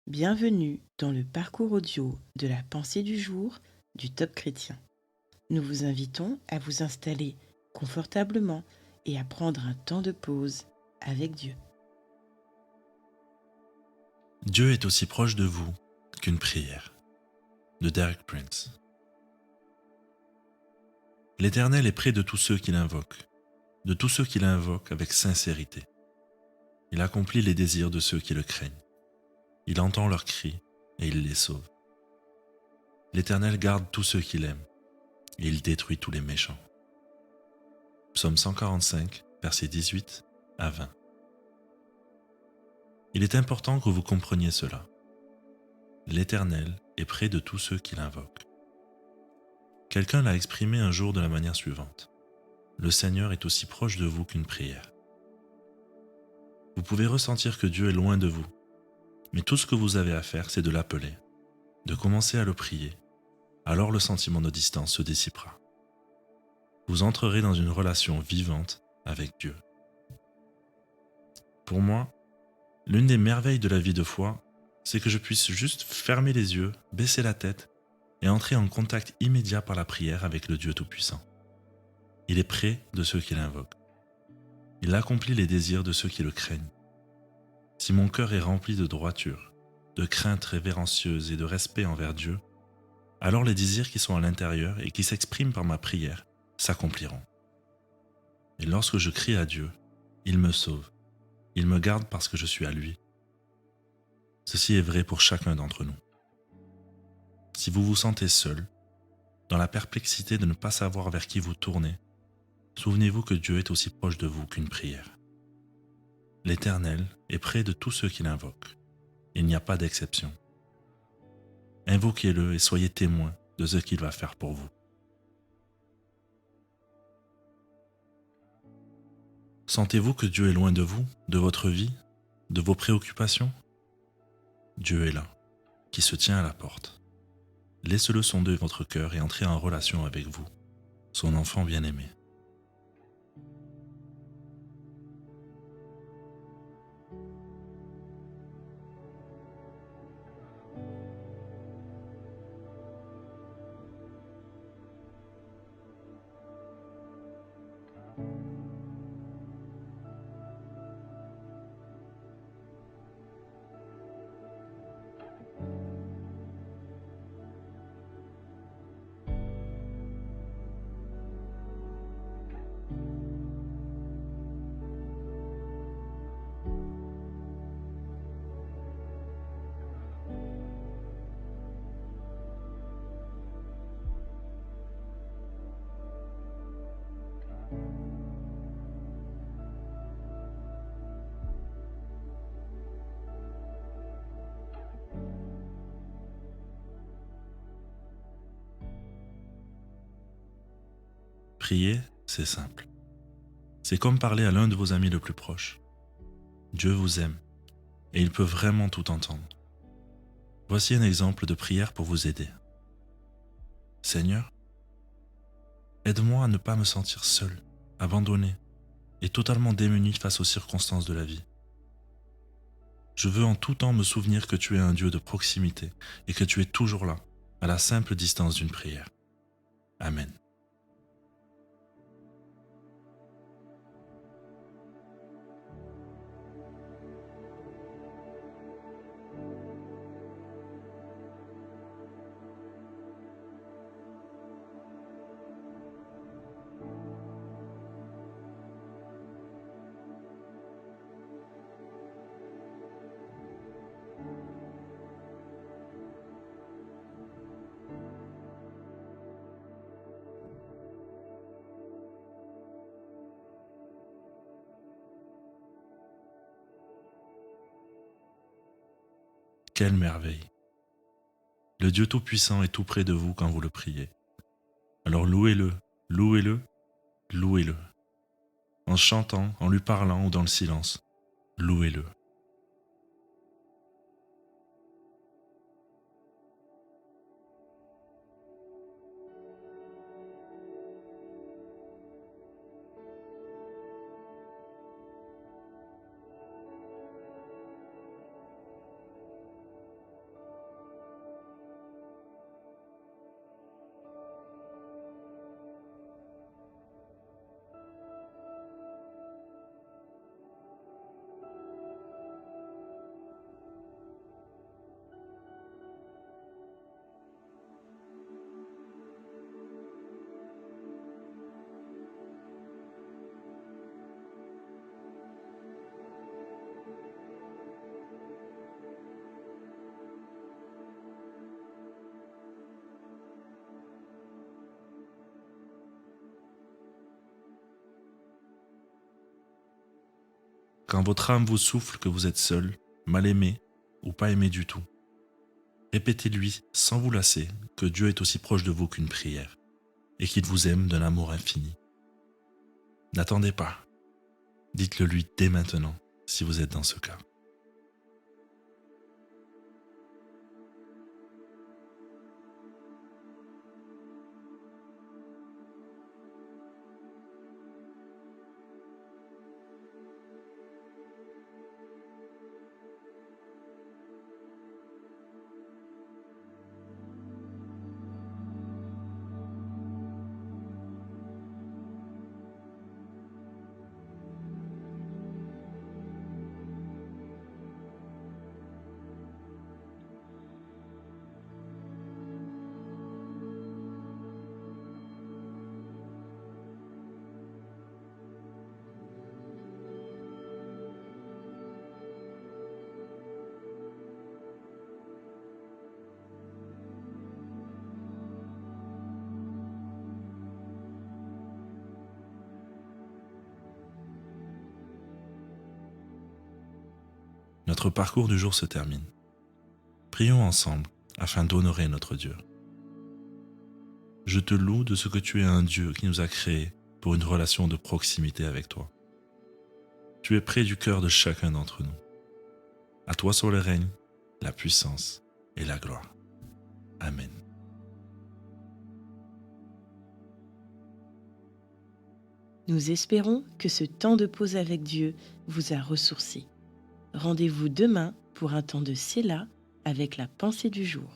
Bienvenue dans le parcours audio de la pensée du jour du Top Chrétien. Nous vous invitons à vous installer confortablement et à prendre un temps de pause avec Dieu. Dieu est aussi proche de vous qu'une prière. De Derek Prince. L'Éternel est près de tous ceux qui l'invoquent, de tous ceux qui l'invoquent avec sincérité. Il accomplit les désirs de ceux qui le craignent. Il entend leurs cris et il les sauve. L'Éternel garde tous ceux qu'il aime et il détruit tous les méchants. Psaume 145, versets 18 à 20. Il est important que vous compreniez cela. L'Éternel est près de tous ceux qui l'invoquent. Quelqu'un l'a exprimé un jour de la manière suivante. Le Seigneur est aussi proche de vous qu'une prière. Vous pouvez ressentir que Dieu est loin de vous, mais tout ce que vous avez à faire, c'est de l'appeler, de commencer à le prier. Alors le sentiment de distance se dissipera. Vous entrerez dans une relation vivante avec Dieu. Pour moi, l'une des merveilles de la vie de foi, c'est que je puisse juste fermer les yeux, baisser la tête et entrer en contact immédiat par la prière avec le Dieu Tout-Puissant. Il est près de ceux qui l'invoquent. Il accomplit les désirs de ceux qui le craignent. Si mon cœur est rempli de droiture, de crainte révérencieuse et de respect envers Dieu, alors les désirs qui sont à l'intérieur et qui s'expriment par ma prière s'accompliront. Et lorsque je crie à Dieu, il me sauve. Il me garde parce que je suis à lui. Ceci est vrai pour chacun d'entre nous. Si vous vous sentez seul, dans la perplexité de ne pas savoir vers qui vous tournez, souvenez-vous que Dieu est aussi proche de vous qu'une prière. L'Éternel est près de tous ceux qui l'invoquent. Il n'y a pas d'exception. Invoquez-le et soyez témoins de ce qu'il va faire pour vous. Sentez-vous que Dieu est loin de vous, de votre vie, de vos préoccupations? Dieu est là, qui se tient à la porte. Laissez-le sonder votre cœur et entrez en relation avec vous, son enfant bien-aimé. Prier, c'est simple. C'est comme parler à l'un de vos amis le plus proche. Dieu vous aime et il peut vraiment tout entendre. Voici un exemple de prière pour vous aider. Seigneur, aide-moi à ne pas me sentir seul, abandonné et totalement démuni face aux circonstances de la vie. Je veux en tout temps me souvenir que tu es un Dieu de proximité et que tu es toujours là, à la simple distance d'une prière. Amen. Quelle merveille! Le Dieu Tout-Puissant est tout près de vous quand vous le priez. Alors louez-le, louez-le, louez-le. En chantant, en lui parlant ou dans le silence, louez-le. Quand votre âme vous souffle que vous êtes seul, mal aimé ou pas aimé du tout, répétez-lui sans vous lasser que Dieu est aussi proche de vous qu'une prière et qu'il vous aime d'un amour infini. N'attendez pas. Dites-le lui dès maintenant si vous êtes dans ce cas. Notre parcours du jour se termine. Prions ensemble afin d'honorer notre Dieu. Je te loue de ce que tu es un Dieu qui nous a créés pour une relation de proximité avec toi. Tu es près du cœur de chacun d'entre nous. À toi soit le règne, la puissance et la gloire. Amen. Nous espérons que ce temps de pause avec Dieu vous a ressourci. Rendez-vous demain pour un temps de Séla avec la pensée du jour.